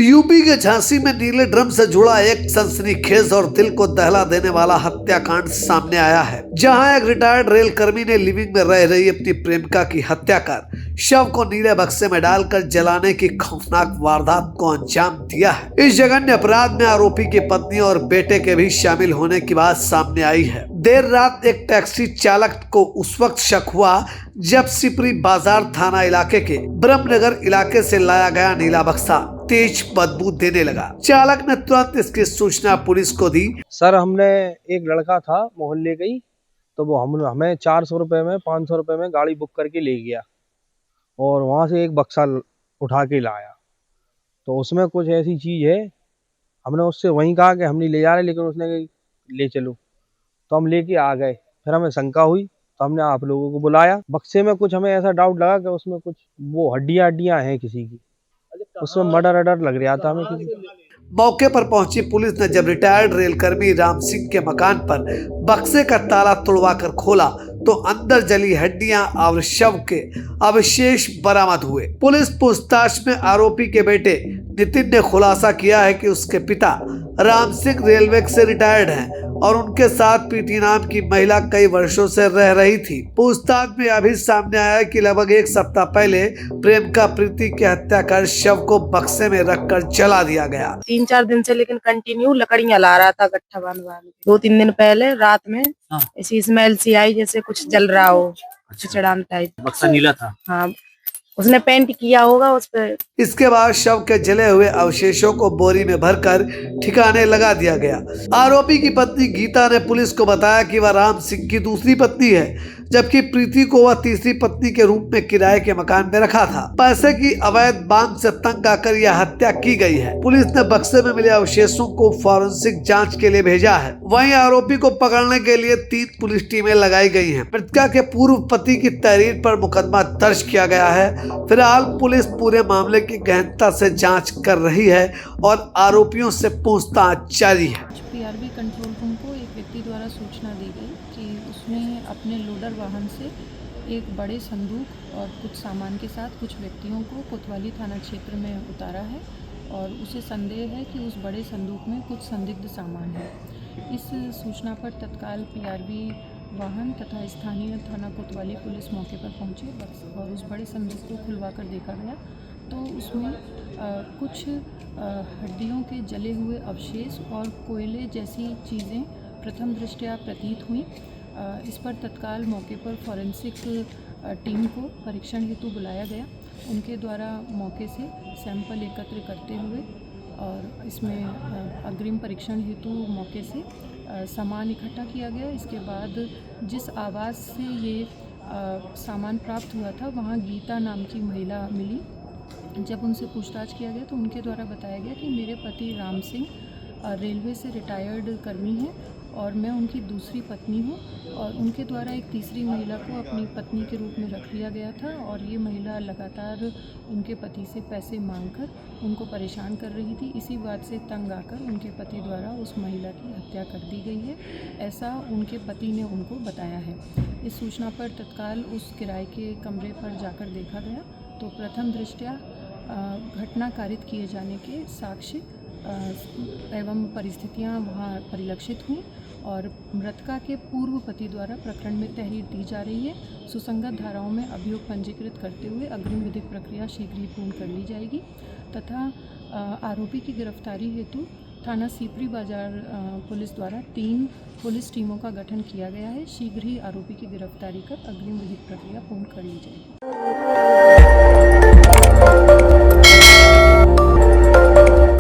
UP के झांसी में नीले ड्रम से जुड़ा एक सनसनीखेज और दिल को दहला देने वाला हत्याकांड सामने आया है, जहां एक रिटायर्ड रेल कर्मी ने लिविंग में रह रही अपनी प्रेमिका की हत्या कर शव को नीले बक्से में डालकर जलाने की खौफनाक वारदात को अंजाम दिया है। इस जघन्य अपराध में आरोपी की पत्नी और बेटे के भी शामिल होने की बात सामने आई है। देर रात एक टैक्सी चालक को उस वक्त शक हुआ जब सिपरी बाजार थाना इलाके के ब्रह्मनगर इलाके से लाया गया नीला बक्सा तेज बदबू देने लगा। चालक ने तुरंत इसकी सूचना पुलिस को दी। सर, हमने एक लड़का था मोहल्ले का ही, तो वो हमें 400 रुपए में 500 रुपए में गाड़ी बुक करके ले गया और वहाँ से एक बक्सा उठा के लाया। तो उसमें कुछ ऐसी चीज़ है, हमने उससे वहीं कहा कि हम नहीं ले जा रहे, लेकिन उसने ले चलो, तो हम लेके आ गए। फिर हमें शंका हुई तो हमने आप लोगों को बुलाया। बक्से में कुछ हमें ऐसा डाउट लगा कि उसमें कुछ वो हड्डियाँ हैं किसी की, उसमें मर्डर लग रहा था हमें किसी। मौके पर पहुंची पुलिस ने जब रिटायर्ड रेल कर्मी राम सिंह के मकान पर बक्से का ताला तोड़वाकर खोला तो अंदर जली हड्डियां और शव के अवशेष बरामद हुए। पुलिस पूछताछ में आरोपी के बेटे नितिन ने खुलासा किया है कि उसके पिता राम सिंह रेलवे से रिटायर्ड हैं और उनके साथ पीटी नाम की महिला कई वर्षों से रह रही थी। पूछताछ में अभी सामने आया कि लगभग एक सप्ताह पहले प्रेमिका प्रीति की हत्या कर शव को बक्से में रखकर जला दिया गया। 3-4 दिन से लेकिन कंटिन्यू लकड़ियां ला रहा था गट्ठा बांध बांध। 2-3 दिन पहले रात में ऐसी स्मेल सी आई जैसे कुछ जल रहा हो, चिचड़ान टाइप। बक्सा नीला था। हाँ, उसने पेंट किया होगा उस पे। इसके बाद शव के जले हुए अवशेषों को बोरी में भरकर ठिकाने लगा दिया गया। आरोपी की पत्नी गीता ने पुलिस को बताया कि वह राम सिंह की दूसरी पत्नी है, जबकि प्रीति को वह तीसरी पत्नी के रूप में किराए के मकान में रखा था। पैसे की अवैध मांग से तंग आकर यह हत्या की गई है। पुलिस ने बक्से में मिले अवशेषों को फॉरेंसिक जांच के लिए भेजा है। वहीं आरोपी को पकड़ने के लिए 3 पुलिस टीमें लगाई गई हैं। मृतका के पूर्व पति की तहरीर पर मुकदमा दर्ज किया गया है। फिलहाल पुलिस पूरे मामले की गहनता से जांच कर रही है और आरोपियों से पूछताछ जारी है। पीआरबी कंट्रोल रूम को एक व्यक्ति द्वारा सूचना दी गई कि उसने अपने लोडर वाहन से एक बड़े संदूक और कुछ सामान के साथ कुछ व्यक्तियों को कोतवाली थाना क्षेत्र में उतारा है और उसे संदेह है कि उस बड़े संदूक में कुछ संदिग्ध सामान है। इस सूचना पर तत्काल पीआरबी वाहन तथा स्थानीय थाना कोतवाली पुलिस मौके पर पहुंचे और उस बड़े संदूक को खुलवा कर देखा गया तो उसमें कुछ हड्डियों के जले हुए अवशेष और कोयले जैसी चीज़ें प्रथम दृष्टया प्रतीत हुई। इस पर तत्काल मौके पर फॉरेंसिक टीम को परीक्षण हेतु बुलाया गया। उनके द्वारा मौके से सैंपल एकत्र करते हुए और इसमें अग्रिम परीक्षण हेतु मौके से सामान इकट्ठा किया गया। इसके बाद जिस आवास से ये सामान प्राप्त हुआ था वहाँ गीता नाम की महिला मिली। जब उनसे पूछताछ किया गया तो उनके द्वारा बताया गया कि मेरे पति राम सिंह रेलवे से रिटायर्ड कर्मी हैं और मैं उनकी दूसरी पत्नी हूं और उनके द्वारा एक तीसरी महिला को अपनी पत्नी के रूप में रख लिया गया था और ये महिला लगातार उनके पति से पैसे मांगकर उनको परेशान कर रही थी। इसी बात से तंग आकर उनके पति द्वारा उस महिला की हत्या कर दी गई है, ऐसा उनके पति ने उनको बताया है। इस सूचना पर तत्काल उस किराए के कमरे पर जाकर देखा गया तो प्रथम दृष्टया घटना कारित किए जाने के साक्ष्य एवं परिस्थितियां वहां परिलक्षित हुई और मृतका के पूर्व पति द्वारा प्रकरण में तहरीर दी जा रही है। सुसंगत धाराओं में अभियोग पंजीकृत करते हुए अग्रिम विधिक प्रक्रिया शीघ्र ही पूर्ण कर ली जाएगी तथा आरोपी की गिरफ्तारी हेतु थाना सिपरी बाजार पुलिस द्वारा 3 पुलिस टीमों का गठन किया गया है। शीघ्र ही आरोपी की गिरफ्तारी कर अग्रिम विधिक प्रक्रिया पूर्ण कर ली जाएगी।